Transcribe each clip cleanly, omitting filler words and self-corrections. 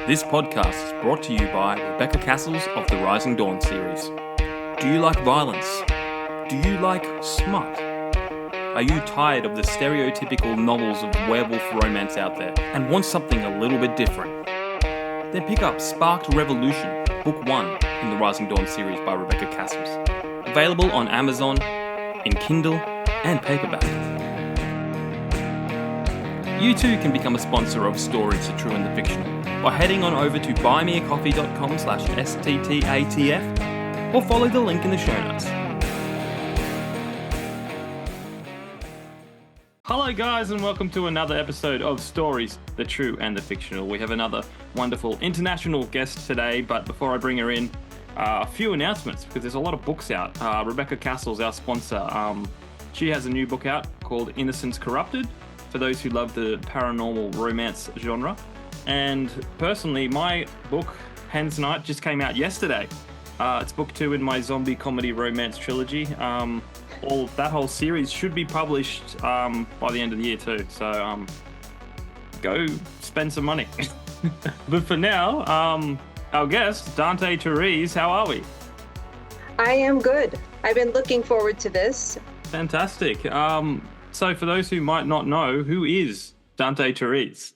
This podcast is brought to you by Rebecca Cassells of the Rising Dawn series. Do you like violence? Do you like smut? Are you tired of the stereotypical novels of werewolf romance out there and want something a little bit different? Then pick up Sparked Revolution, Book 1 in the Rising Dawn series by Rebecca Cassells. Available on Amazon, in Kindle and paperback. You too can become a sponsor of Stories, The True and the Fictional by heading on over to buymeacoffee.com/STTATF or follow the link in the show notes. Hello guys and welcome to another episode of Stories, The True and the Fictional. We have another wonderful international guest today, but before I bring her in, a few announcements because there's a lot of books out. Rebecca Cassells, our sponsor, she has a new book out called Innocence Corrupted for those who love the paranormal romance genre. And personally, my book, Hen's Night, just came out yesterday. It's book 2 in my zombie comedy romance trilogy. That whole series should be published by the end of the year too. So go spend some money. But for now, our guest, Dante Terese, how are we? I am good. I've been looking forward to this. Fantastic. So for those who might not know, who is Dante Terese?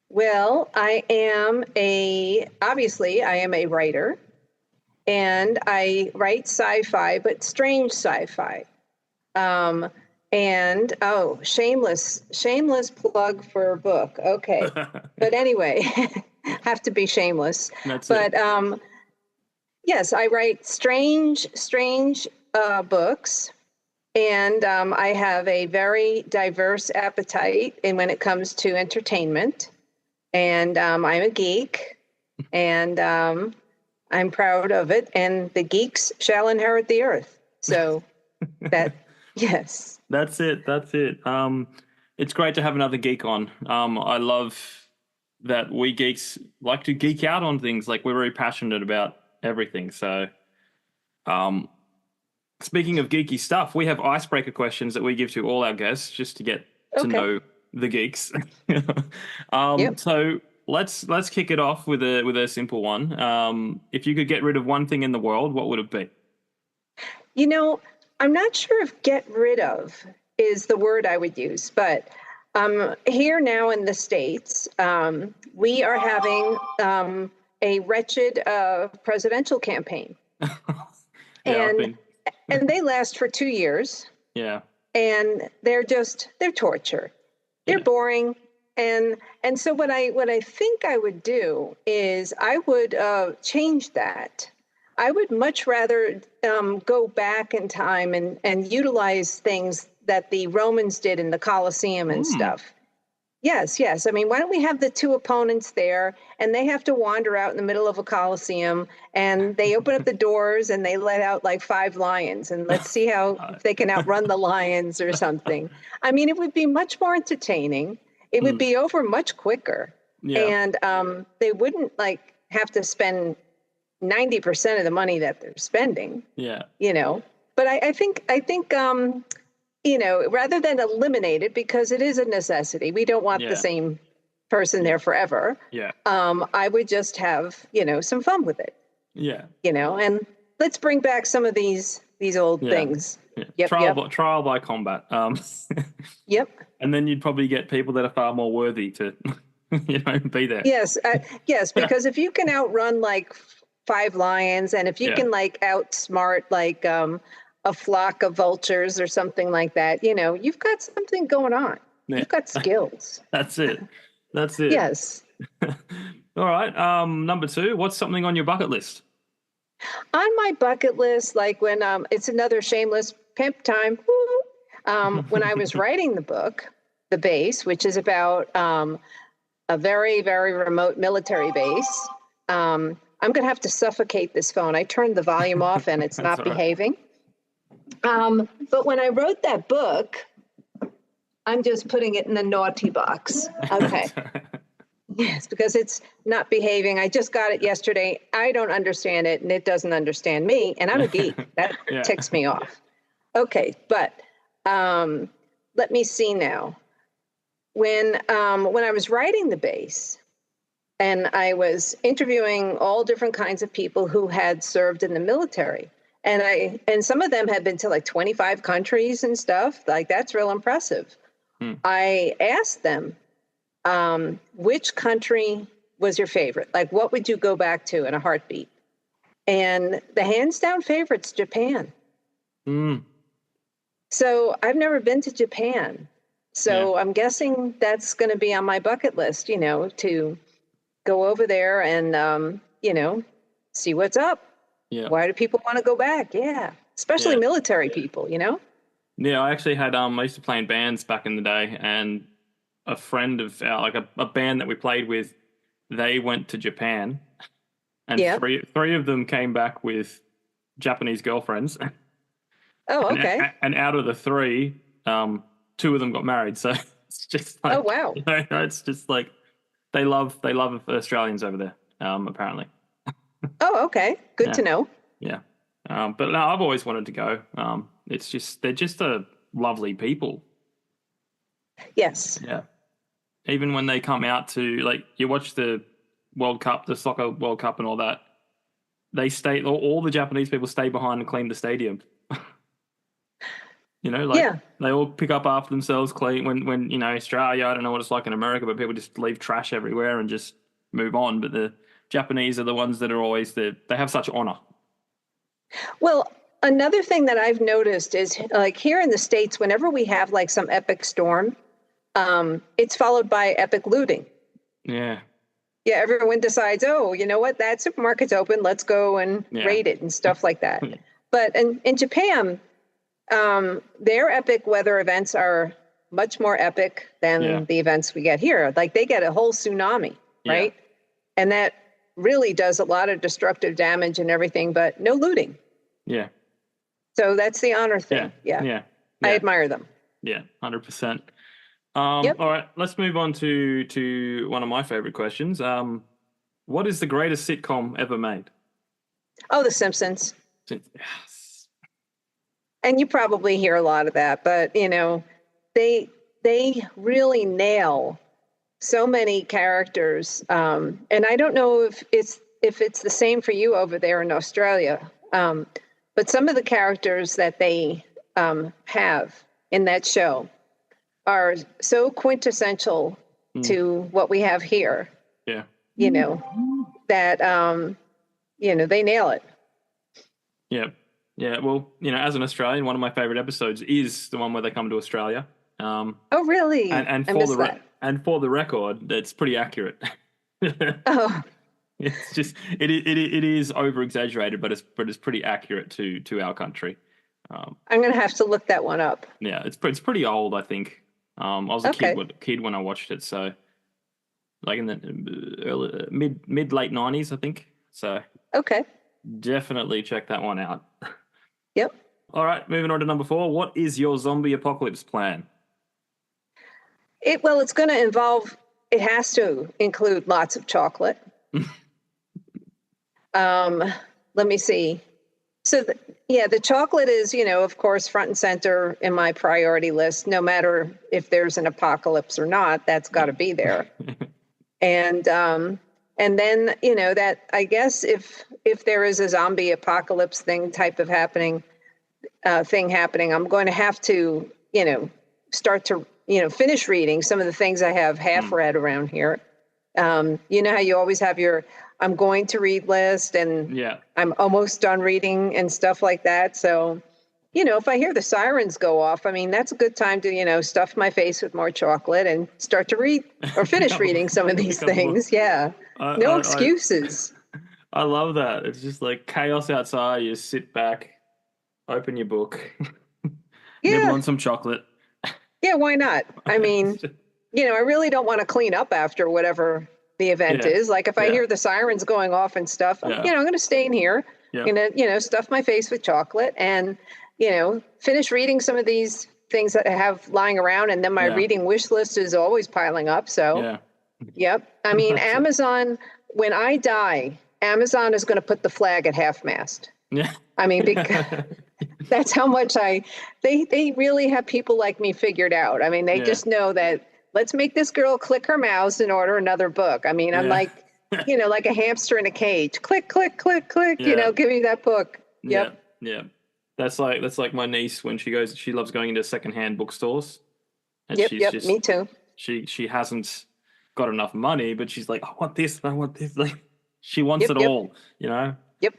Well, I am a writer, and I write sci-fi, but strange sci-fi. Shameless plug for a book. Okay. But anyway, have to be shameless. That's but it. Yes, I write strange books. And I have a very diverse appetite when it comes to entertainment. And I'm a geek, and I'm proud of it. And the geeks shall inherit the earth. So yes. That's it. It's great to have another geek on. I love that we geeks like to geek out on things. Like, we're very passionate about everything. So speaking of geeky stuff, we have icebreaker questions that we give to all our guests just to get to know the geeks. Yep. So let's kick it off with a simple one. If you could get rid of one thing in the world, what would it be? You know, I'm not sure if get rid of is the word I would use, but here now in the States, we are having a wretched presidential campaign. And they last for 2 years. Yeah. And they're torture. They're boring. And so what I think I would do is I would change that. I would much rather go back in time and utilize things that the Romans did in the Colosseum and stuff. Yes. I mean, why don't we have the two opponents there, and they have to wander out in the middle of a Colosseum, and they open up the doors and they let out like 5 lions, and let's see if they can outrun the lions or something. I mean, it would be much more entertaining. It would be over much quicker. Yeah. And they wouldn't have to spend 90% of the money that they're spending. Yeah. But I think rather than eliminate it, because it is a necessity, we don't want the same person there forever. Yeah. I would just have, some fun with it. Yeah. And let's bring back some of these old things. Yeah. Trial by combat. Yep. And then you'd probably get people that are far more worthy to, be there. Yes. Because if you can outrun 5 lions, and if you can outsmart a flock of vultures or something like that, you've got something going on. Yeah. You've got skills. That's it. Yes. All right. Number 2, what's something on your bucket list? On my bucket list, when it's another shameless pimp time. When I was writing the book, The Base, which is about a very, very remote military base. I'm going to have to suffocate this phone. I turned the volume off and it's not behaving. But when I wrote that book, I'm just putting it in the naughty box. Okay. Yes, because it's not behaving. I just got it yesterday. I don't understand it, and it doesn't understand me. And I'm a geek. That ticks me off. Okay, but let me see now. When I was writing The Base, and I was interviewing all different kinds of people who had served in the military. And some of them had been to like 25 countries and stuff. Like, that's real impressive. I asked them, which country was your favorite? Like, what would you go back to in a heartbeat? And the hands down favorite's Japan. So I've never been to Japan. So I'm guessing that's going to be on my bucket list, to go over there and, see what's up. Yeah. Why do people want to go back? Yeah. Especially military people, Yeah, I actually had I used to play in bands back in the day, and a friend of like a band that we played with, they went to Japan, and three of them came back with Japanese girlfriends. Oh, okay. And out of the three, two of them got married. So it's just like, oh, wow. It's just like they love Australians over there, apparently. Oh, okay. Good to know. Yeah. But no, I've always wanted to go. It's just, they're just a lovely people. Yes. Yeah. Even when they come out to, like, you watch the World Cup, the soccer World Cup and all that, they stay, all the Japanese people stay behind and clean the stadium. They all pick up after themselves, clean. When Australia, I don't know what it's like in America, but people just leave trash everywhere and just move on. But the Japanese are the ones that are always they have such honor. Well, another thing that I've noticed is, like, here in the States, whenever we have like some epic storm, it's followed by epic looting. Yeah. Yeah, everyone decides, oh, you know what, that supermarket's open, let's go and raid it and stuff like that. But in Japan, their epic weather events are much more epic than the events we get here. Like, they get a whole tsunami, right? And that really does a lot of destructive damage and everything, but no looting. Yeah. So that's the honor thing. Yeah. I admire them. Yeah, 100%. All right, let's move on to one of my favorite questions. What is the greatest sitcom ever made? Oh, The Simpsons. Yes. And you probably hear a lot of that, but they really nail so many characters. And I don't know if it's the same for you over there in Australia. But some of the characters that they have in that show are so quintessential to what we have here. Yeah. That they nail it. Yeah. Yeah. Well, as an Australian, one of my favorite episodes is the one where they come to Australia. Oh, really? And for the record, that's pretty accurate. Oh. It's just it is over exaggerated, but it's pretty accurate to our country. I'm gonna have to look that one up. Yeah, it's pretty old, I think. I was a kid when I watched it, so like in the early mid late 90s, I think. So okay, definitely check that one out. Yep. All right, moving on to number 4. What is your zombie apocalypse plan? It's going to involve. It has to include lots of chocolate. Let me see. So, the chocolate is, of course, front and center in my priority list, no matter if there's an apocalypse or not, that's got to be there. And then, that, I guess if there is a zombie apocalypse thing happening, I'm going to have to, start to, finish reading some of the things I have half read around here. You know how you always have your I'm going to read list and I'm almost done reading and stuff like that. So, if I hear the sirens go off, I mean, that's a good time to, stuff my face with more chocolate and start to read or finish reading some of these things. Yeah. No excuses. I love that. It's just like chaos outside. You sit back, open your book, nibble on some chocolate. Yeah, why not? I mean, I really don't want to clean up after whatever the event is. Like, if I hear the sirens going off and stuff, I'm going to stay in here. I'm going to, stuff my face with chocolate and, finish reading some of these things that I have lying around. And then my reading wish list is always piling up. So, yep. I mean, Amazon, when I die, Amazon is going to put the flag at half-mast. Yeah. I mean, because that's how much they really have people like me figured out. I mean, they just know that let's make this girl click her mouse and order another book. I mean, I'm like, like a hamster in a cage. Click, click, click, click. Yeah. Give me that book. Yep. Yeah. That's like my niece when she loves going into secondhand bookstores, and Yep. she's Yep. just Me too. she hasn't got enough money, but she's like, I want this, I want this. Like she wants Yep. it Yep. all, Yep.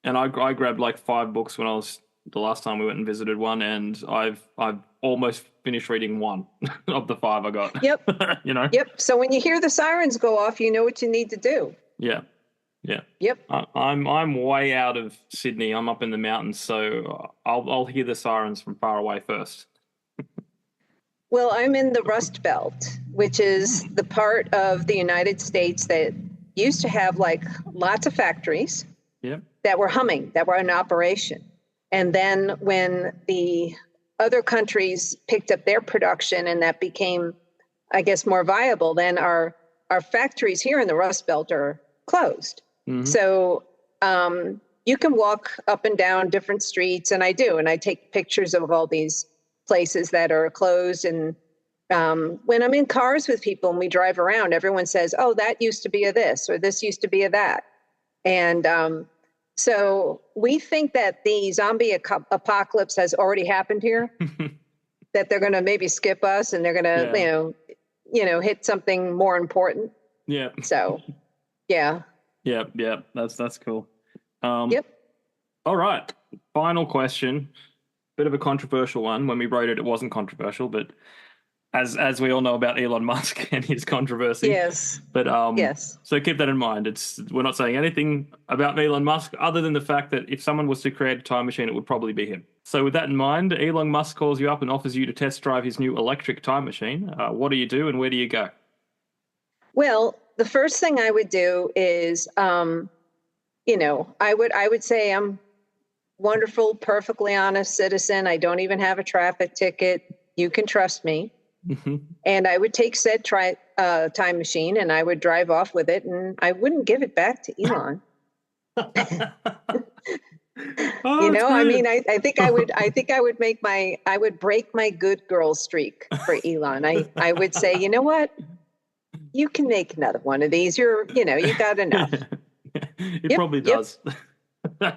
And I grabbed like 5 books when I was the last time we went and visited one, and I've almost finished reading one of the 5 I got. Yep. Yep. So when you hear the sirens go off, you know what you need to do. Yeah. Yep. I'm way out of Sydney. I'm up in the mountains, so I'll hear the sirens from far away first. Well, I'm in the Rust Belt, which is the part of the United States that used to have like lots of factories Yep. that were humming, that were in operation. And then when the other countries picked up their production and that became, I guess, more viable, then our factories here in the Rust Belt are closed. Mm-hmm. So you can walk up and down different streets, and I do, and I take pictures of all these places that are closed. And when I'm in cars with people and we drive around, everyone says, oh, that used to be a this, or this used to be a that. And so we think that the zombie apocalypse has already happened here, that they're going to maybe skip us and they're going to, hit something more important. Yeah. So, yeah. Yeah. That's cool. Yep. All right. Final question. Bit of a controversial one. When we wrote it, it wasn't controversial, but as we all know about Elon Musk and his controversy. Yes. But yes. So keep that in mind. We're not saying anything about Elon Musk other than the fact that if someone was to create a time machine, it would probably be him. So with that in mind, Elon Musk calls you up and offers you to test drive his new electric time machine. What do you do and where do you go? Well, the first thing I would do is, I would say I'm wonderful, perfectly honest citizen. I don't even have a traffic ticket. You can trust me. Mm-hmm. And I would take said time machine and I would drive off with it, and I wouldn't give it back to Elon. I mean, I think I would break my good girl streak for Elon. I would say, you know what? You can make another one of these. you got enough. It probably does.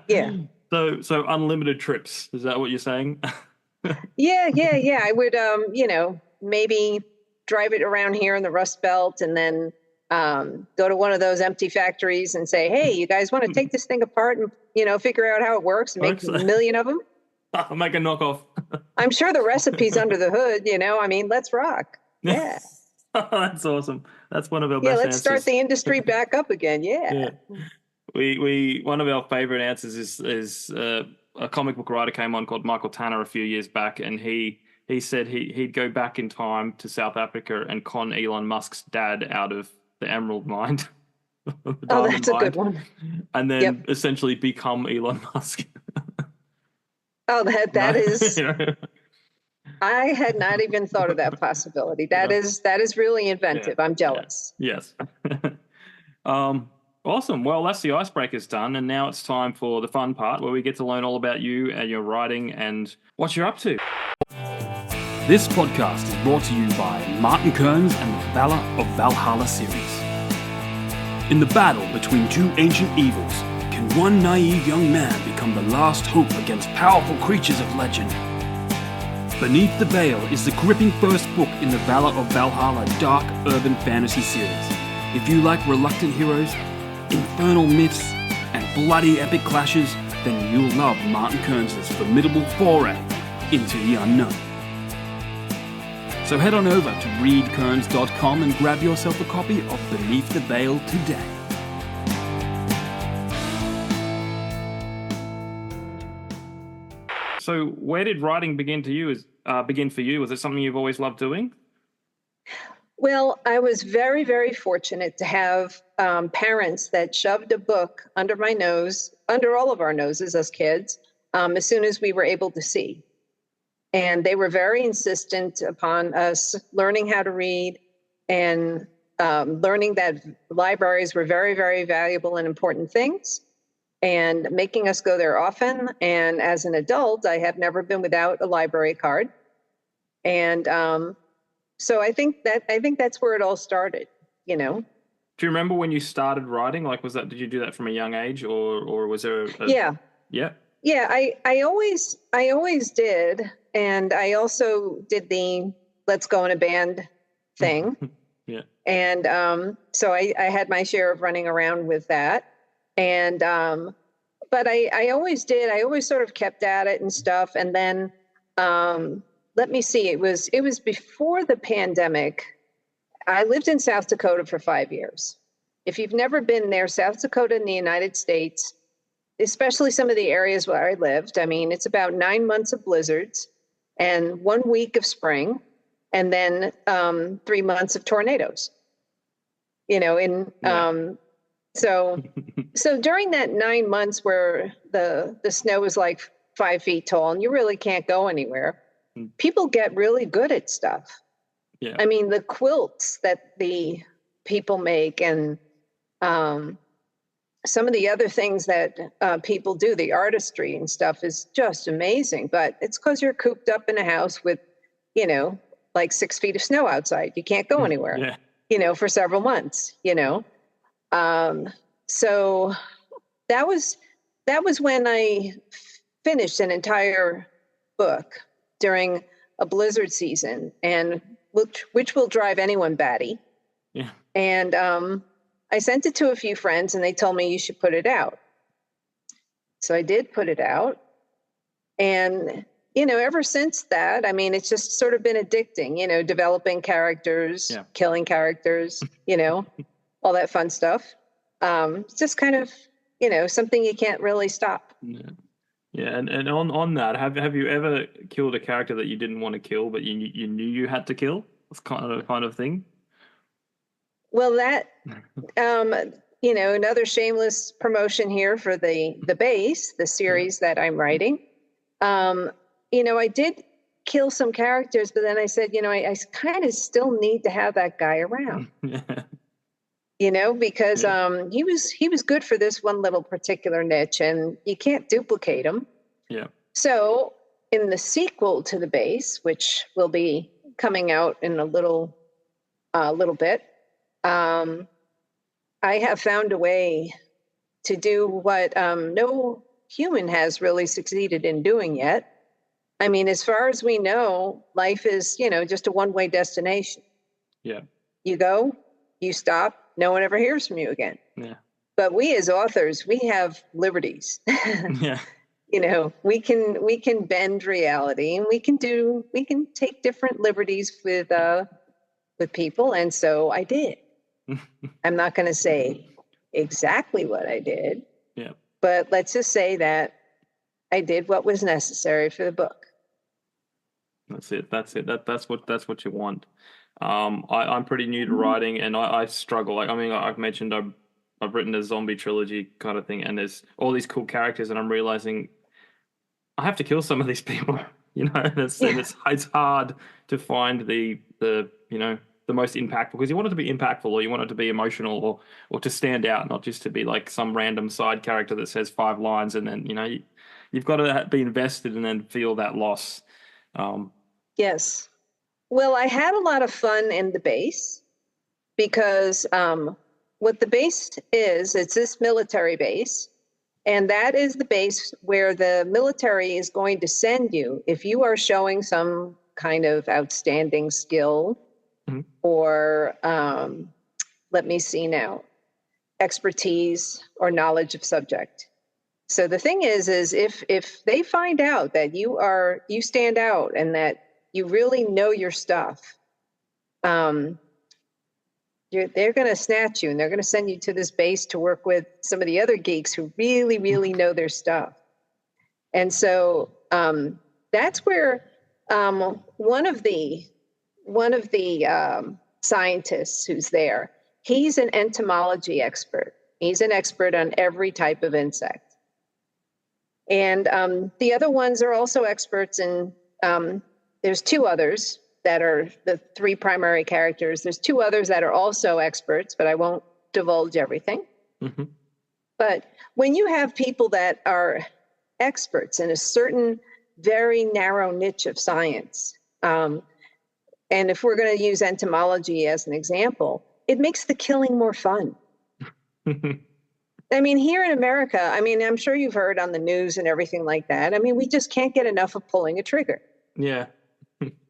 Yeah. So unlimited trips. Is that what you're saying? Yeah. I would, maybe drive it around here in the Rust Belt and then go to one of those empty factories and say, hey, you guys want to take this thing apart and, figure out how it works and make a million of them? I'll make a knockoff. I'm sure the recipe's under the hood, I mean, let's rock. Yeah. That's awesome. That's one of our best answers. Let's start the industry back up again. Yeah. We one of our favorite answers is a comic book writer came on called Michael Tanner a few years back, and he said he'd go back in time to South Africa and con Elon Musk's dad out of the emerald mine. That's a good one. And then essentially become Elon Musk. That is. I had not even thought of that possibility. That is really inventive. I'm jealous. Yes. Awesome. Well, that's the icebreakers done, and now it's time for the fun part where we get to learn all about you and your writing and what you're up to. This podcast is brought to you by Martin Kearns and the Valor of Valhalla series. In the battle between 2 ancient evils, can one naive young man become the last hope against powerful creatures of legend? Beneath the Veil is the gripping first book in the Valor of Valhalla dark urban fantasy series. If you like reluctant heroes, infernal myths, and bloody epic clashes, then you'll love Martin Kearns' formidable foray into the unknown. So head on over to readkearns.com and grab yourself a copy of Beneath the Veil today. So where did writing begin for you? Was it something you've always loved doing? Well, I was very, very fortunate to have parents that shoved a book under my nose, under all of our noses as kids, as soon as we were able to see. And they were very insistent upon us learning how to read and learning that libraries were very, very valuable and important things, and making us go there often. And as an adult, I have never been without a library card. And so I think that's where it all started, Do you remember when you started writing? Like, did you do that from a young age, or was there Yeah. Yeah. Yeah, I always did. And I also did the let's go in a band thing. Yeah. And so I had my share of running around with that. And but I always did. I always sort of kept at it and stuff. And then let me see, it was before the pandemic. I lived in South Dakota for 5 years. If you've never been there, South Dakota in the United States, especially some of the areas where I lived, I mean, it's about 9 months of blizzards and 1 week of spring, and then 3 months of tornadoes. So during that 9 months where the snow is like 5 feet tall and you really can't go anywhere, people get really good at stuff. Yeah. I mean, the quilts that the people make and some of the other things that people do, the artistry and stuff is just amazing. But it's because you're cooped up in a house with, like 6 feet of snow outside. You can't go anywhere, for several months, So that was when I finished an entire book during a blizzard season, and which will drive anyone batty. Yeah. And I sent it to a few friends, and they told me you should put it out. So I did put it out. And, ever since that, I mean, it's just sort of been addicting, developing characters, killing characters, all that fun stuff. It's just kind of, something you can't really stop. Yeah. Yeah, and on that, have you ever killed a character that you didn't want to kill, but you knew you had to kill? That's kind of thing. Well, that, another shameless promotion here for the base, the series that I'm writing. I did kill some characters, but then I said, I kind of still need to have that guy around. Because he was good for this one little particular niche, and you can't duplicate him. Yeah. So in the sequel to the base, which will be coming out in a little bit, I have found a way to do what no human has really succeeded in doing yet. I mean, as far as we know, life is, just a one-way destination. Yeah. You go, you stop, no one ever hears from you again. Yeah. But we as authors, we have liberties. Yeah. We can bend reality, and we can take different liberties with people. And so I did. I'm not going to say exactly what I did. Yeah. But let's just say that I did what was necessary for the book. That's it. That's what you want. I'm pretty new to writing, and I struggle. Like, I mean, I've mentioned I've written a zombie trilogy kind of thing, and there's all these cool characters, and I'm realizing I have to kill some of these people. And it's hard to find the most impactful, because you want it to be impactful, or you want it to be emotional, or to stand out, not just to be like some random side character that says 5 lines, and then you've got to be invested and then feel that loss. Yes. Well, I had a lot of fun in the base because what the base is, it's this military base, and that is the base where the military is going to send you if you are showing some kind of outstanding skill or, let me see now, expertise or knowledge of subject. So the thing is if they find out that you stand out and that you really know your stuff, they're going to snatch you, and they're going to send you to this base to work with some of the other geeks who really, really know their stuff. And so that's where one of the scientists who's there, he's an entomology expert. He's an expert on every type of insect. And the other ones are also experts in, there's 2 others that are the 3 primary characters. There's 2 others that are also experts, but I won't divulge everything. Mm-hmm. But when you have people that are experts in a certain very narrow niche of science, and if we're going to use entomology as an example, it makes the killing more fun. I mean, here in America, I mean, I'm sure you've heard on the news and everything like that. I mean, we just can't get enough of pulling a trigger. Yeah.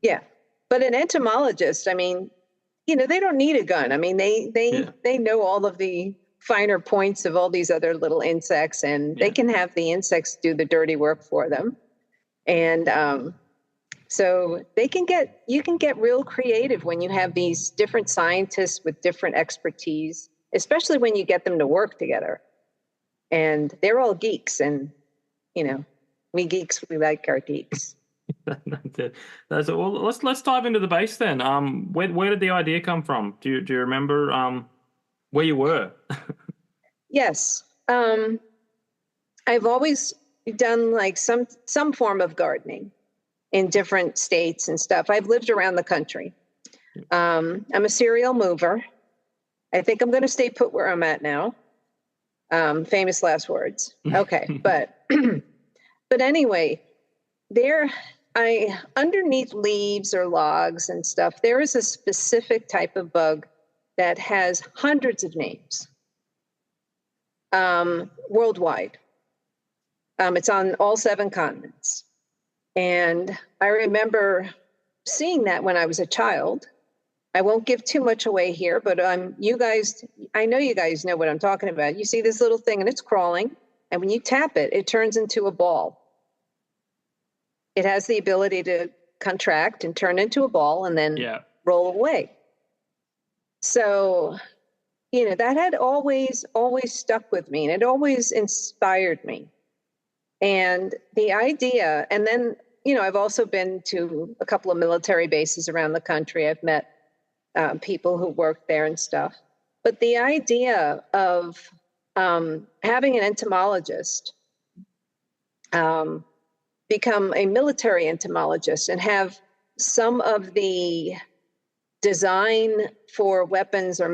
Yeah. But an entomologist, I mean, you know, they don't need a gun. I mean, they know all of the finer points of all these other little insects, and they can have the insects do the dirty work for them. And so you can get real creative when you have these different scientists with different expertise, especially when you get them to work together. And they're all geeks, and, you know, we geeks, we like our geeks. That's it. Well, let's dive into the base then. Where did the idea come from? Do you remember where you were? Yes. I've always done like some form of gardening in different states and stuff. I've lived around the country. I'm a serial mover. I think I'm going to stay put where I'm at now. Famous last words. Okay. But anyway, underneath leaves or logs and stuff, there is a specific type of bug that has hundreds of names worldwide. It's on all 7 continents. And I remember seeing that when I was a child. I won't give too much away here, but I know you guys know what I'm talking about. You see this little thing and it's crawling, and when you tap it, it turns into a ball. It has the ability to contract and turn into a ball and then roll away. So, you know, that had always stuck with me, and it always inspired me. And the idea, and then, you know, I've also been to a couple of military bases around the country. I've met people who work there and stuff. But the idea of having an entomologist become a military entomologist and have some of the design for weapons or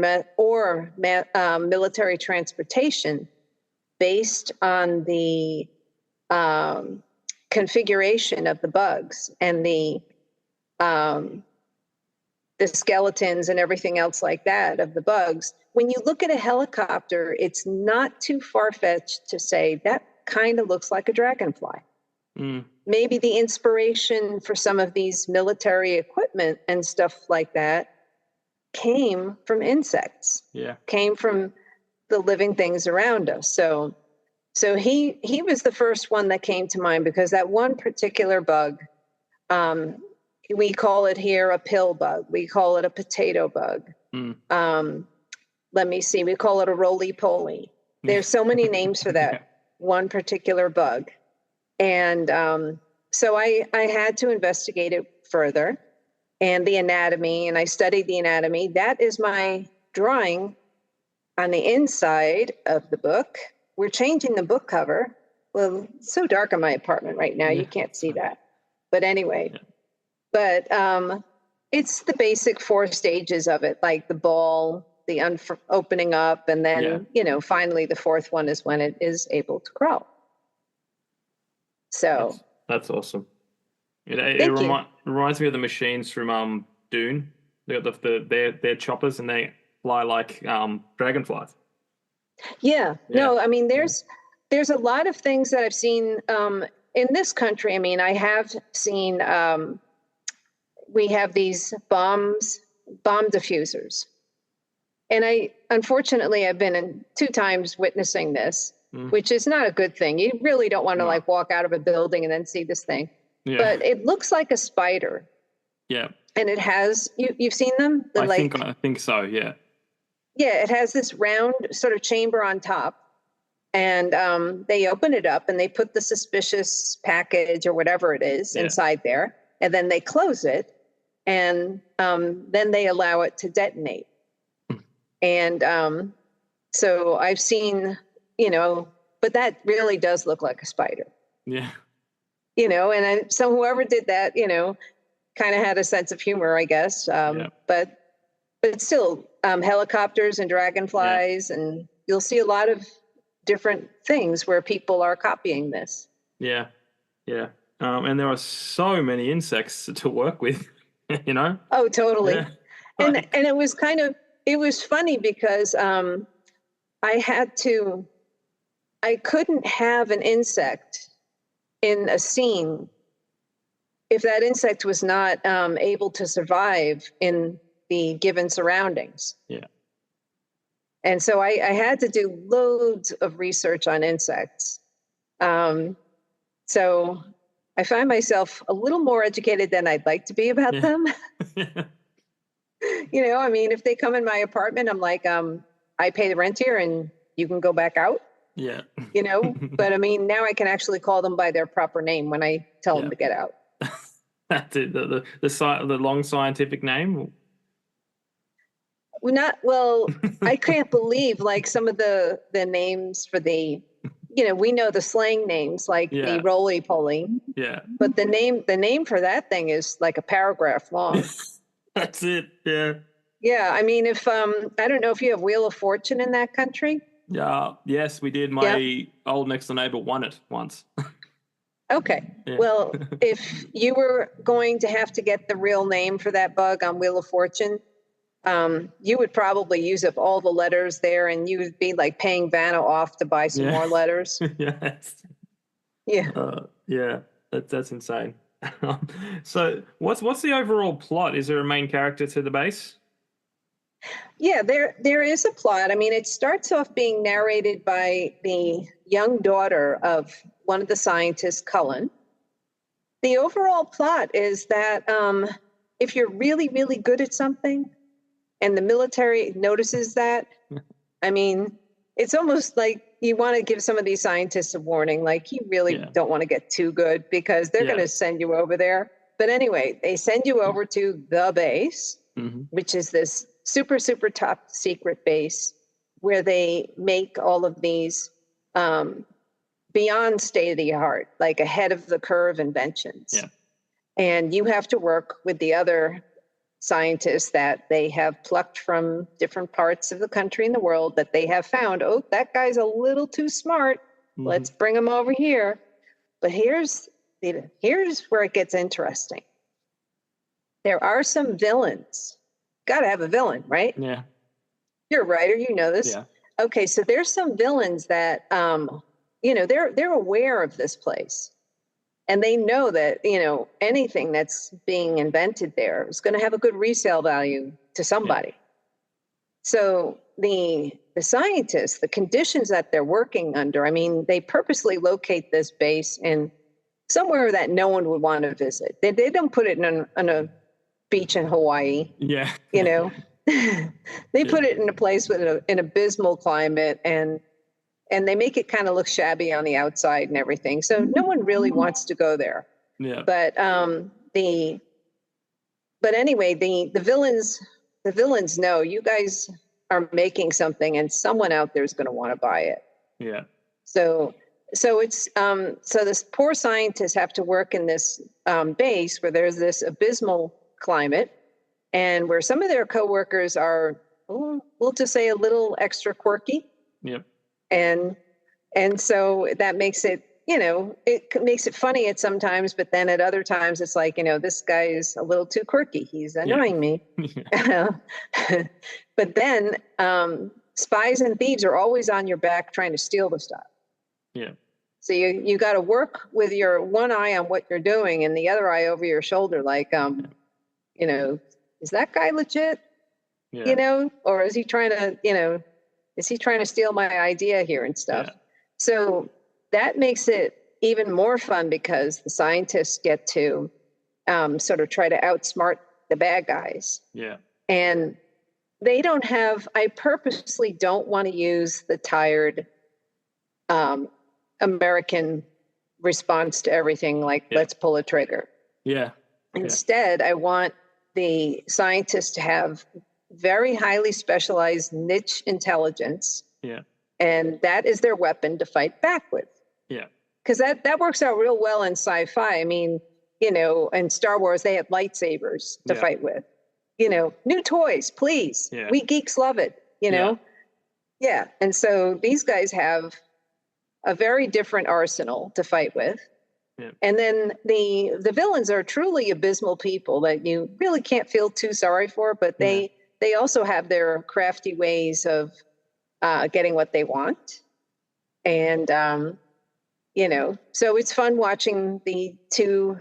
military transportation based on the configuration of the bugs and the skeletons and everything else like that of the bugs. When you look at a helicopter, it's not too far-fetched to say that kind of looks like a dragonfly. Maybe the inspiration for some of these military equipment and stuff like that came from insects. Came from the living things around us. So he was the first one that came to mind, because that one particular bug, we call it here a pill bug. We call it a potato bug. Let me see. We call it a roly-poly. There's so many names for that one particular bug. And so I had to investigate it further, and the anatomy, and I studied the anatomy. That is my drawing on the inside of the book. We're changing the book cover. Well, it's so dark in my apartment right now, you can't see that. But anyway, but it's the basic 4 stages of it, like the ball, the opening up, and then, you know, finally the 4th one is when it is able to crawl. So that's awesome. It reminds me of the machines from Dune. They got their choppers, and they fly like dragonflies. No, I mean, there's a lot of things that I've seen in this country. I mean, I have seen we have these bomb diffusers, and unfortunately I've been 2 times witnessing this, which is not a good thing. You really don't want to like walk out of a building and then see this thing. But it looks like a spider. And it has, you've seen them? I think so, yeah. Yeah, it has this round sort of chamber on top, and they open it up and they put the suspicious package or whatever it is inside there, and then they close it, and then they allow it to detonate. And so I've seen, you know, but that really does look like a spider. You know, and so whoever did that, you know, kind of had a sense of humor, I guess. But still, helicopters and dragonflies, and you'll see a lot of different things where people are copying this. And there are so many insects to work with, you know? Oh, totally. And it was kind of, it was funny because I couldn't have an insect in a scene if that insect was not able to survive in the given surroundings. Yeah. And so I had to do loads of research on insects. So I find myself a little more educated than I'd like to be about them. I mean, if they come in my apartment, I'm like, I pay the rent here and you can go back out. Yeah. But I mean, now I can actually call them by their proper name when I tell them to get out. That's it. The long scientific name. I can't believe like some of the names for the, we know the slang names like the roly-poly. Yeah. But the name for that thing is like a paragraph long. That's it. Yeah. Yeah. I mean, if I don't know if you have Wheel of Fortune in that country. Yeah. Yes, we did. My old next door neighbor won it once. Okay. Yeah. Well, if you were going to have to get the real name for that bug on Wheel of Fortune, you would probably use up all the letters there, and you would be like paying Vanna off to buy some more letters. Yes. Yeah. Yeah. That's insane. So, what's the overall plot? Is there a main character to the base? Yeah, there is a plot. I mean, it starts off being narrated by the young daughter of one of the scientists, Cullen. The overall plot is that if you're really, really good at something and the military notices that, I mean, it's almost like you want to give some of these scientists a warning, like you really don't want to get too good because they're going to send you over there. But anyway, they send you over to the base, which is this super, super top secret base where they make all of these beyond state of the art, like ahead of the curve inventions. Yeah. And you have to work with the other scientists that they have plucked from different parts of the country and the world that they have found, oh, that guy's a little too smart. Let's bring him over here. But here's where it gets interesting. There are some villains. Got to have a villain, right? Yeah. You're a writer, you know this. Yeah. Okay, so there's some villains that, they're aware of this place. And they know that, anything that's being invented there is going to have a good resale value to somebody. Yeah. So the scientists, the conditions that they're working under, I mean, they purposely locate this base in somewhere that no one would want to visit. They don't put it on a beach in Hawaii. Yeah. They put it in a place with an abysmal climate and they make it kind of look shabby on the outside and everything. So no one really wants to go there. Yeah. But anyway, the villains know you guys are making something and someone out there is going to want to buy it. Yeah. So it's so this poor scientists have to work in this base where there's this abysmal climate and where some of their coworkers are, we'll just say, a little extra quirky. Yep. And so that makes it, it makes it funny at sometimes, but then at other times it's like, this guy is a little too quirky. He's annoying me. But then spies and thieves are always on your back trying to steal the stuff. Yeah. So you got to work with your one eye on what you're doing and the other eye over your shoulder. Like, is that guy legit? Yeah. Or is he trying to, is he trying to steal my idea here and stuff? Yeah. So that makes it even more fun because the scientists get to sort of try to outsmart the bad guys. Yeah. And they don't have, I purposely don't want to use the tired American response to everything like, let's pull a trigger. Yeah. Instead, I want the scientists to have very highly specialized niche intelligence. Yeah. And that is their weapon to fight back with. Yeah. Because that works out real well in sci-fi. I mean, in Star Wars, they had lightsabers to fight with. New toys, please. Yeah. We geeks love it, Yeah. And so these guys have a very different arsenal to fight with. Yeah. And then the villains are truly abysmal people that you really can't feel too sorry for, but they they also have their crafty ways of getting what they want. And, so it's fun watching the two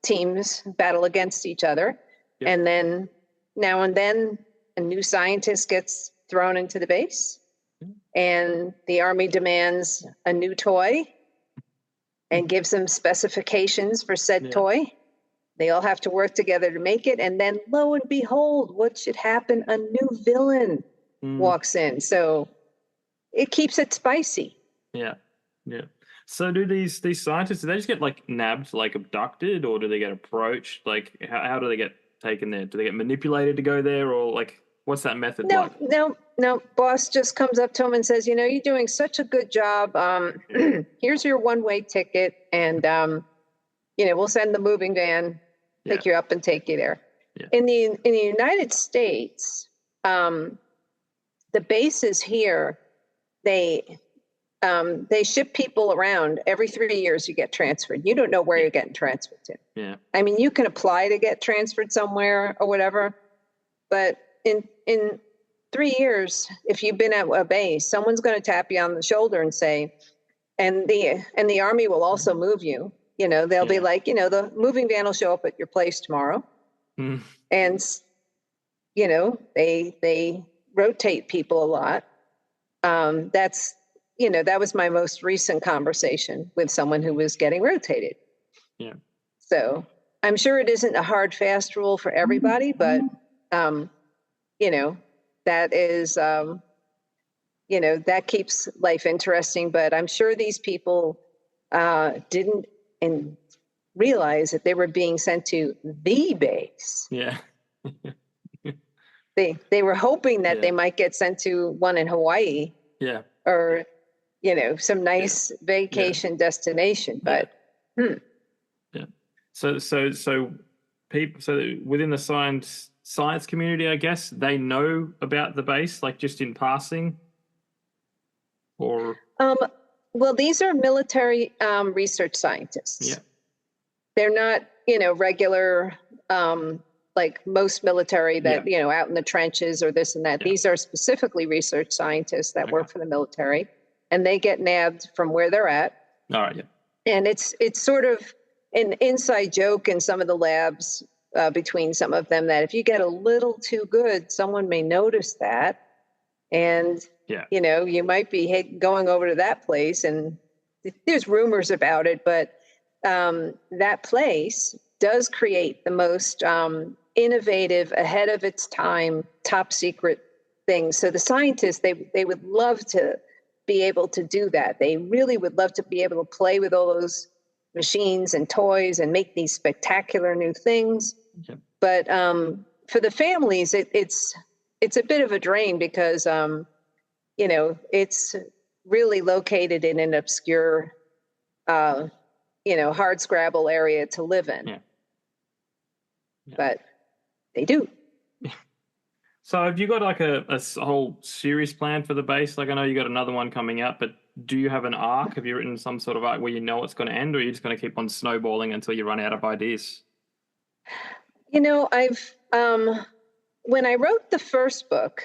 teams battle against each other. Yep. And then now and then a new scientist gets thrown into the base, and the Army demands a new toy and gives them specifications for said toy. They all have to work together to make it. And then lo and behold, what should happen? A new villain walks in. So it keeps it spicy. Yeah. So do these scientists, do they just get like nabbed, like abducted, or do they get approached? Like how do they get taken there? Do they get manipulated to go there, or like what's that method like? No. Boss just comes up to him and says, you're doing such a good job. Here's your one-way ticket, and we'll send the moving van, pick you up and take you there. Yeah. In the United States, the bases here, they ship people around. Every 3 years you get transferred. You don't know where you're getting transferred to. Yeah. I mean, you can apply to get transferred somewhere or whatever, but in 3 years, if you've been at a base, someone's going to tap you on the shoulder and say, and the Army will also move you. They'll be like, the moving van will show up at your place tomorrow. And, they rotate people a lot. That was my most recent conversation with someone who was getting rotated. Yeah. So I'm sure it isn't a hard, fast rule for everybody, but, that is, that keeps life interesting. But I'm sure these people didn't realize that they were being sent to the base. Yeah. They were hoping that they might get sent to one in Hawaii. Yeah. Or, some nice vacation destination. But So people, within the science community, I guess, they know about the base, like just in passing, or well, these are military research scientists. Yeah. They're not, regular like most military that, out in the trenches or this and that. These are specifically research scientists that work for the military, and they get nabbed from where they're at. All right. Yeah. And it's sort of an inside joke in some of the labs between some of them that if you get a little too good, someone may notice that. And, you might be going over to that place, and there's rumors about it, but that place does create the most innovative, ahead of its time, top secret things. So the scientists, they would love to be able to do that. They really would love to be able to play with all those machines and toys and make these spectacular new things. Okay. But for the families, it's a bit of a drain because, it's really located in an obscure, hard scrabble area to live in. Yeah. But they do. So have you got like a whole series plan for the base? Like I know you got another one coming out, but do you have an arc? Have you written some sort of arc where you know it's going to end, or are you just going to keep on snowballing until you run out of ideas? I've when I wrote the first book,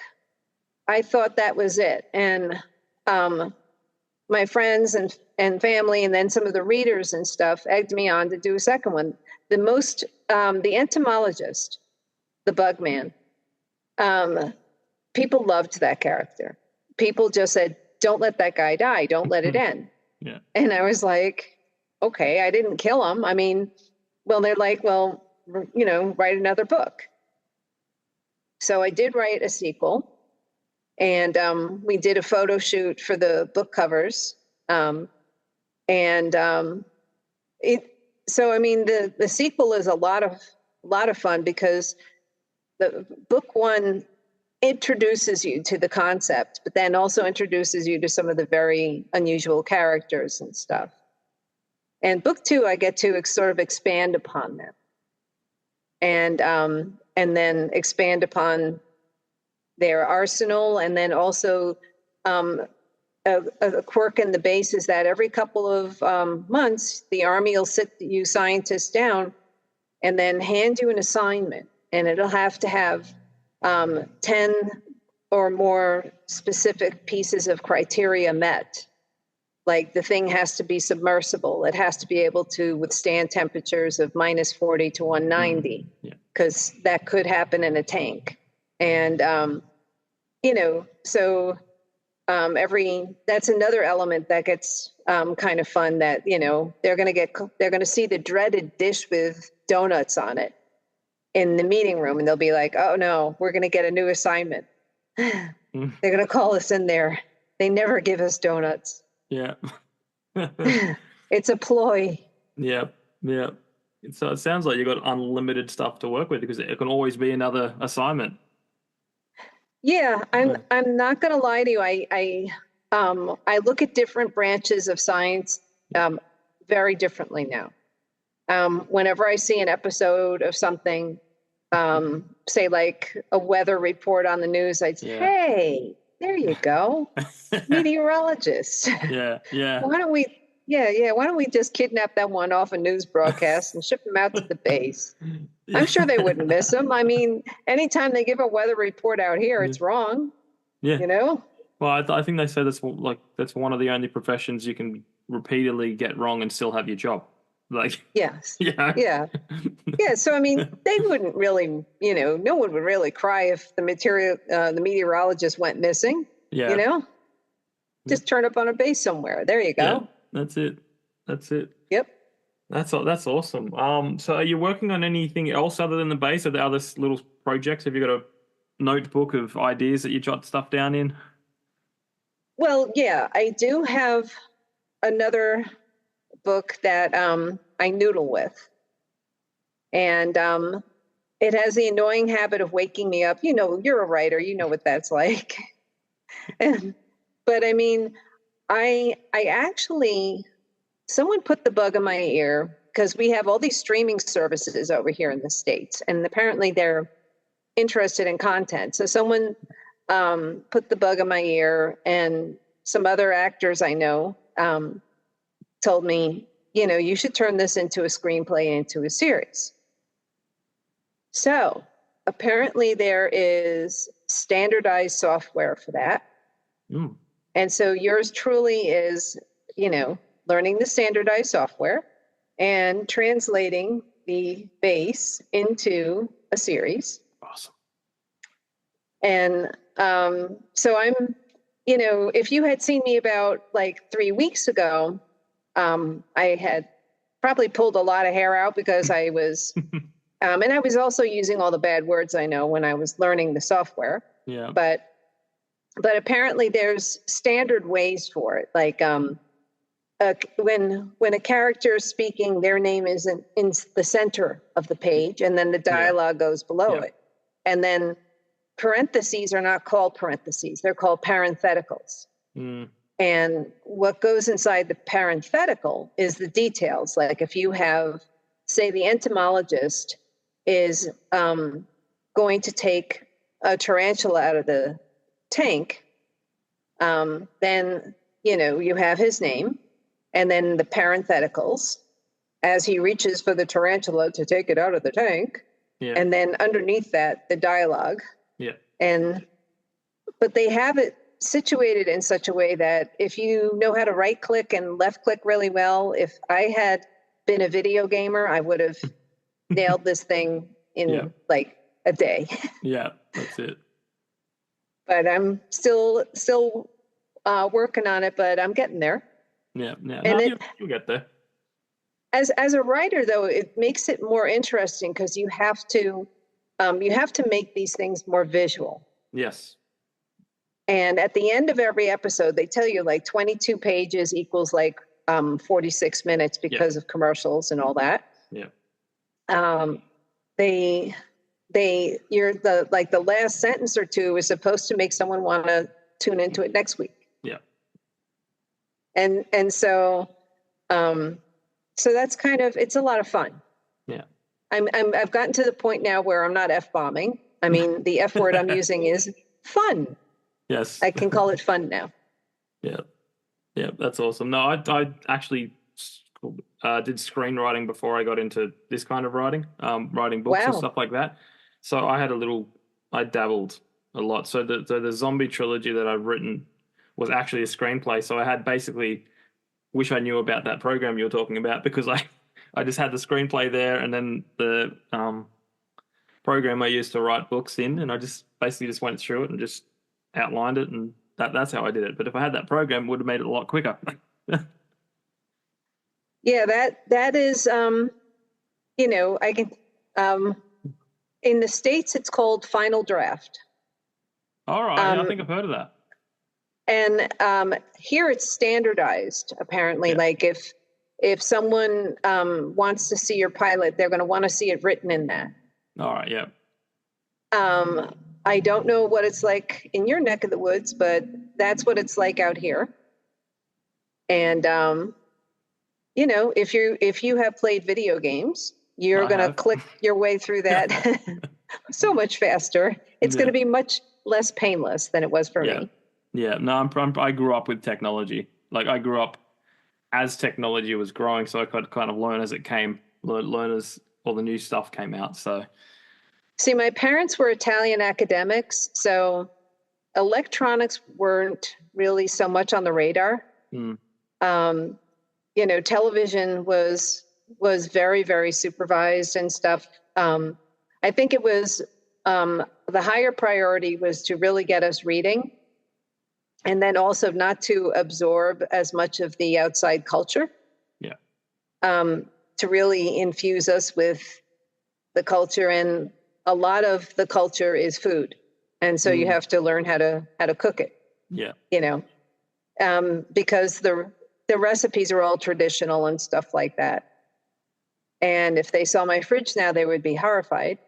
I thought that was it. And my friends and family, and then some of the readers and stuff egged me on to do a second one. The entomologist, the bug man, people loved that character. People just said, don't let that guy die. Don't let it end. Yeah. And I was like, okay, I didn't kill him. I mean, they're like, write another book. So I did write a sequel, and we did a photo shoot for the book covers. The sequel is a lot of fun because the book one introduces you to the concept, but then also introduces you to some of the very unusual characters and stuff. And book two, I get to sort of expand upon them, and then expand upon their arsenal, and then also a quirk in the base is that every couple of months, the Army will sit you scientists down and then hand you an assignment, and it'll have to have 10 or more specific pieces of criteria met. Like the thing has to be submersible. It has to be able to withstand temperatures of minus 40 to 190, because that could happen in a tank. And, so that's another element that gets kind of fun, that, they're going to see the dreaded dish with donuts on it in the meeting room, and they'll be like, oh no, we're going to get a new assignment. They're going to call us in there. They never give us donuts. Yeah. It's a ploy. Yeah. So it sounds like you've got unlimited stuff to work with, because it can always be another assignment. Yeah, I'm not going to lie to you. I look at different branches of science very differently now. Whenever I see an episode of something, say like a weather report on the news, I'd say, hey, there you go, meteorologist. Yeah. Why don't we just kidnap that one off a news broadcast and ship him out to the base? I'm sure they wouldn't miss him. I mean, anytime they give a weather report out here, it's wrong. Yeah. Well, I think they say that's one of the only professions you can repeatedly get wrong and still have your job. Like, yes. Yeah. So I mean, they wouldn't really, no one would really cry if the meteorologist went missing. Yeah. Just turn up on a base somewhere. There you go. Yeah, that's it. Yep. That's awesome. So are you working on anything else other than the base? Are there other little projects? Have you got a notebook of ideas that you jot stuff down in? Well, yeah, I do have another book that I noodle with. And it has the annoying habit of waking me up. You're a writer, you know what that's like. But I mean, I actually, someone put the bug in my ear, because we have all these streaming services over here in the States, and apparently they're interested in content. So someone put the bug in my ear, and some other actors I know told me, you should turn this into a screenplay, into a series. So apparently there is standardized software for that. And so yours truly is, learning the standardized software and translating the base into a series. Awesome. And so I'm, if you had seen me about like 3 weeks ago, I had probably pulled a lot of hair out, because I was, and I was also using all the bad words I know when I was learning the software. Yeah. But apparently there's standard ways for it. Like when a character is speaking, their name is in the center of the page, and then the dialogue goes below it. And then parentheses are not called parentheses. They're called parentheticals. And what goes inside the parenthetical is the details. Like if you have, say, the entomologist is going to take a tarantula out of the tank, then, you have his name, and then the parentheticals as he reaches for the tarantula to take it out of the tank. Yeah. And then underneath that, the dialogue. Yeah. But they have it situated in such a way that if you know how to right click and left click really well, if I had been a video gamer, I would have nailed this thing in like a day. Yeah, that's it. But I'm still working on it, but I'm getting there. Yeah. And you'll get there. As a writer, though, it makes it more interesting, because you have to make these things more visual. Yes. And at the end of every episode, they tell you like 22 pages equals like 46 minutes because of commercials and all that. Yeah. You're the last sentence or two is supposed to make someone want to tune into it next week. Yeah. And so that's kind of, it's a lot of fun. Yeah. I've gotten to the point now where I'm not F-bombing. I mean, the F word I'm using is fun. Yes. I can call it fun now. Yeah. Yeah, that's awesome. No, I actually did screenwriting before I got into this kind of writing, writing books and stuff like that. So I had a little I dabbled a lot. So the zombie trilogy that I've written was actually a screenplay. So I had basically wish I knew about that program you were talking about, because I just had the screenplay there, and then the program I used to write books in, and I just basically just went through it and just outlined it, and that's how I did it. But if I had that program, it would have made it a lot quicker. Yeah, that is, I can, in the States, it's called Final Draft. All right, I think I've heard of that. And here it's standardized, apparently. Yeah. Like if someone wants to see your pilot, they're going to want to see it written in that. All right, yeah. I don't know what it's like in your neck of the woods, but that's what it's like out here. And if you have played video games, you're going to click your way through that so much faster. It's going to be much less painless than it was for me. Yeah, no, I grew up with technology. Like, I grew up as technology was growing, so I could kind of learn as it came, learn as all the new stuff came out. So, see, my parents were Italian academics, so electronics weren't really so much on the radar. Television was very, very supervised and stuff. I think it was the higher priority was to really get us reading, and then also not to absorb as much of the outside culture. Yeah. To really infuse us with the culture, and a lot of the culture is food, and so you have to learn how to cook it. Yeah. Because the recipes are all traditional and stuff like that. And if they saw my fridge now, they would be horrified.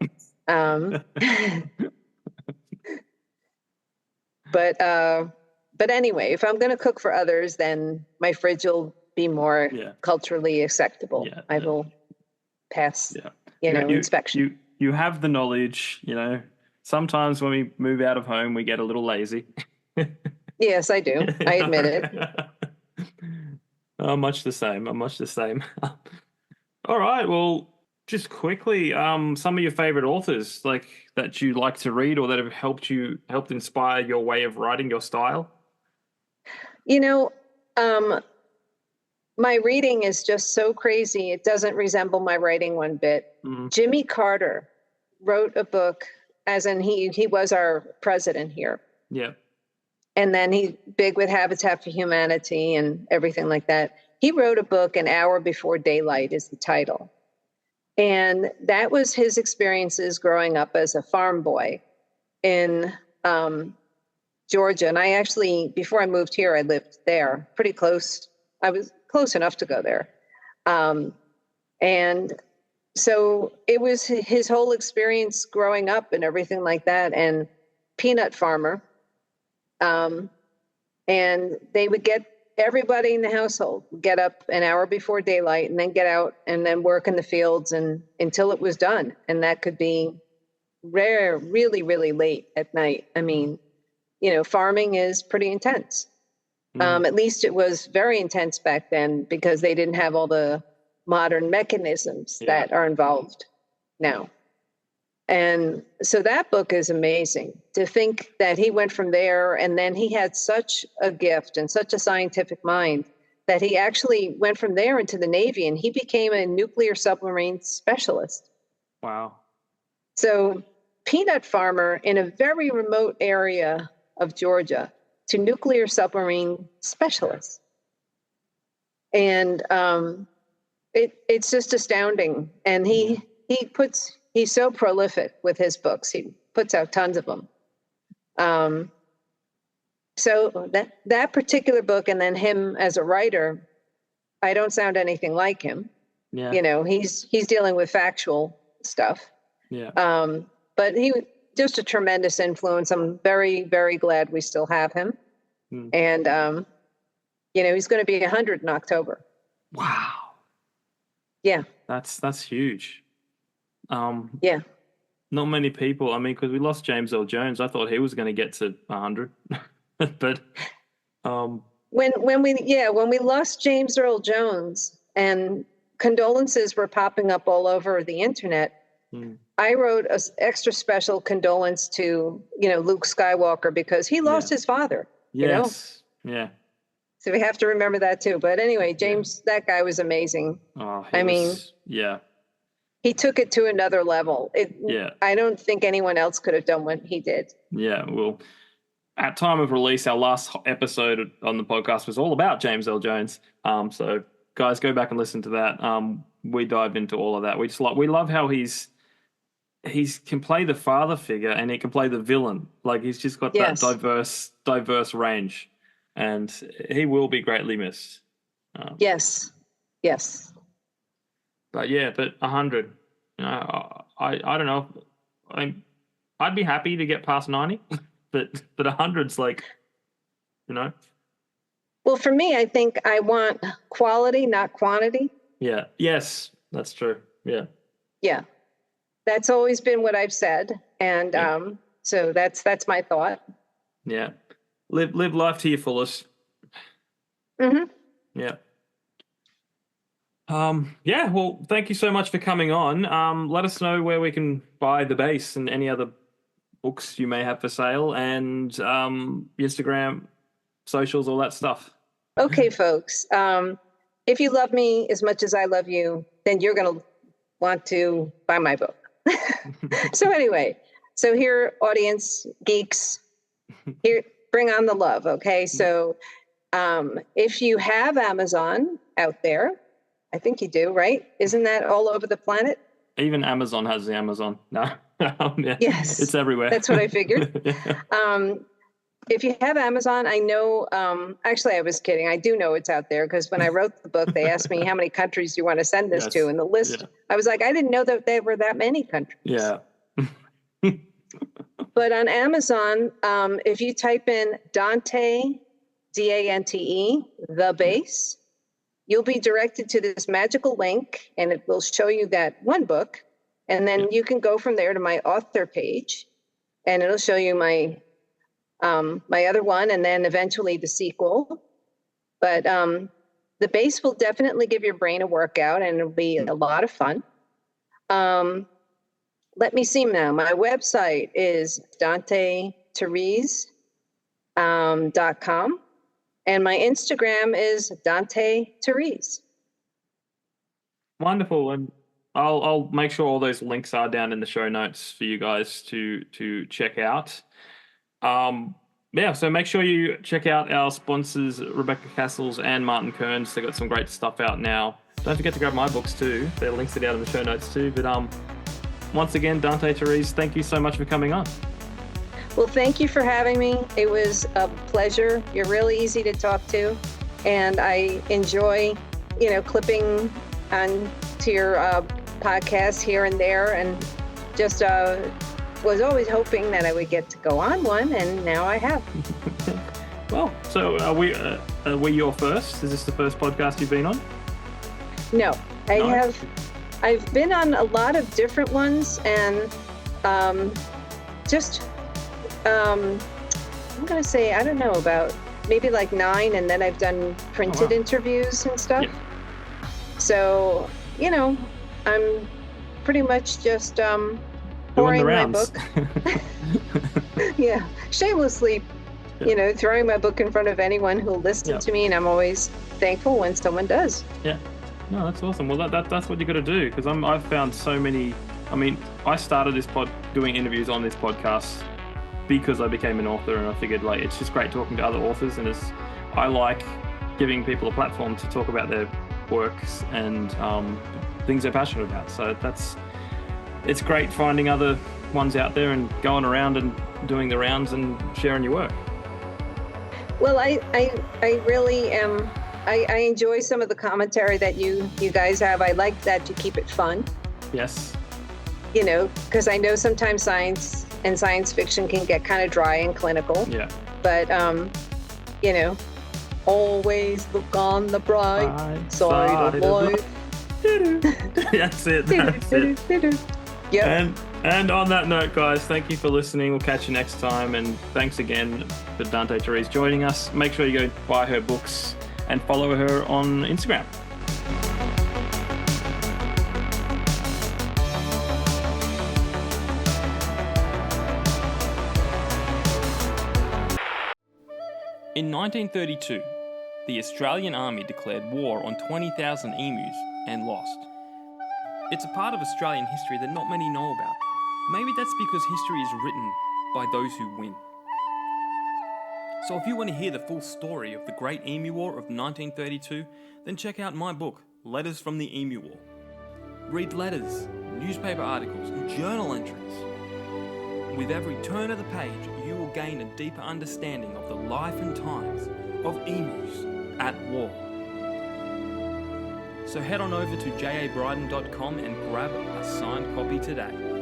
But anyway, if I'm going to cook for others, then my fridge will be more culturally acceptable. I will pass, inspection. You have the knowledge, Sometimes when we move out of home, we get a little lazy. Yes, I do. I admit it. I'm much the same. All right. Well, just quickly, some of your favorite authors, like, that you like to read or that have helped inspire your way of writing, your style? My reading is just so crazy. It doesn't resemble my writing one bit. Jimmy Carter wrote a book, as in he was our president here. Yeah. And then he big with Habitat for Humanity and everything like that. He wrote a book, An Hour Before Daylight is the title. And that was his experiences growing up as a farm boy in Georgia. And I actually, before I moved here, I lived there pretty close. I was close enough to go there. And so it was his whole experience growing up and everything like that. And peanut farmer. And they would get everybody in the household get up an hour before daylight and then get out and then work in the fields and until it was done. And that could be really, really late at night. I mean, farming is pretty intense. At least it was very intense back then because they didn't have all the modern mechanisms that are involved now. And so that book is amazing to think that he went from there, and then he had such a gift and such a scientific mind that he actually went from there into the Navy, and he became a nuclear submarine specialist. Wow. So peanut farmer in a very remote area of Georgia to nuclear submarine specialist. And it's just astounding. And he's so prolific with his books. He puts out tons of them. So that particular book, and then him as a writer, I don't sound anything like him. Yeah. He's dealing with factual stuff. Yeah. But he just a tremendous influence. I'm very, very glad we still have him. And he's going to be 100 in October. Wow. Yeah. That's huge. Yeah. Not many people. I mean, because we lost James Earl Jones. I thought he was going to get to 100, but when we lost James Earl Jones and condolences were popping up all over the internet, I wrote an extra special condolence to, Luke Skywalker because he lost his father, Yes. Yeah. So we have to remember that too. But anyway, James, that guy was amazing. Oh, yeah. He took it to another level. Yeah. I don't think anyone else could have done what he did. Yeah. Well, at time of release, our last episode on the podcast was all about James L. Jones. So guys, go back and listen to that. We dive into all of that. We love how he can play the father figure and he can play the villain. Like he's just got that diverse range, and he will be greatly missed. Yes. But 100. I don't know. I'd be happy to get past 90, but 100's like, Well, for me, I think I want quality, not quantity. Yeah. Yes, that's true. Yeah. Yeah. That's always been what I've said. And so that's my thought. Yeah. Live life to your fullest. Mm-hmm. Yeah. Well, thank you so much for coming on. Let us know where we can buy the base and any other books you may have for sale, and Instagram, socials, all that stuff. Okay, folks. If you love me as much as I love you, then you're going to want to buy my book. So anyway, here, audience, geeks, here, bring on the love, okay? So if you have Amazon out there, I think you do, right? Isn't that all over the planet? Even Amazon has the Amazon. No. Yeah. Yes. It's everywhere. That's what I figured. Yeah. If you have Amazon, I know, actually, I was kidding. I do know it's out there because when I wrote the book, they asked me how many countries do you want to send this to? And the list, I was like, I didn't know that there were that many countries. Yeah. But on Amazon, if you type in Dante, Dante, the base, you'll be directed to this magical link, and it will show you that one book. And then you can go from there to my author page, and it'll show you my other one, and then eventually the sequel. But the base will definitely give your brain a workout, and it'll be a lot of fun. Let me see now. My website is DanteTerese.com, and my Instagram is Dante Terese. Wonderful. And I'll make sure all those links are down in the show notes for you guys to check out. So make sure you check out our sponsors, Rebecca Cassells and Martin Kearns. They've got some great stuff out now. Don't forget to grab my books too. Their links are down in the show notes too. But once again, Dante Terese, thank you so much for coming on. Well, thank you for having me. It was a pleasure. You're really easy to talk to, and I enjoy, clipping onto your podcast here and there, and just was always hoping that I would get to go on one, and now I have. Well, so are we your first? Is this the first podcast you've been on? No, I've been on a lot of different ones, and I'm going to say, I don't know, about maybe like 9, and then I've done printed interviews and stuff. Yeah. So, I'm pretty much just pouring my book. Yeah, shamelessly, throwing my book in front of anyone who'll listen to me, and I'm always thankful when someone does. Yeah. No, that's awesome. Well, that's what you got to do, because I've found so many. I mean, I started doing interviews on this podcast because I became an author, and I figured it's just great talking to other authors, and I like giving people a platform to talk about their works and things they're passionate about. So it's great finding other ones out there and going around and doing the rounds and sharing your work. Well, I really am. I enjoy some of the commentary that you guys have. I like that you keep it fun. Yes. Because I know sometimes science and science fiction can get kind of dry and clinical. Yeah. But, always look on the bright side of life. That's it. Yep. And on that note, guys, thank you for listening. We'll catch you next time. And thanks again for Dante Terese joining us. Make sure you go buy her books and follow her on Instagram. 1932, the Australian Army declared war on 20,000 emus and lost. It's a part of Australian history that not many know about. Maybe that's because history is written by those who win. So if you want to hear the full story of the Great Emu War of 1932, then check out my book, Letters from the Emu War. Read letters, newspaper articles, and journal entries. With every turn of the page, you will gain a deeper understanding of the life and times of emus at war. So head on over to jabryden.com and grab a signed copy today.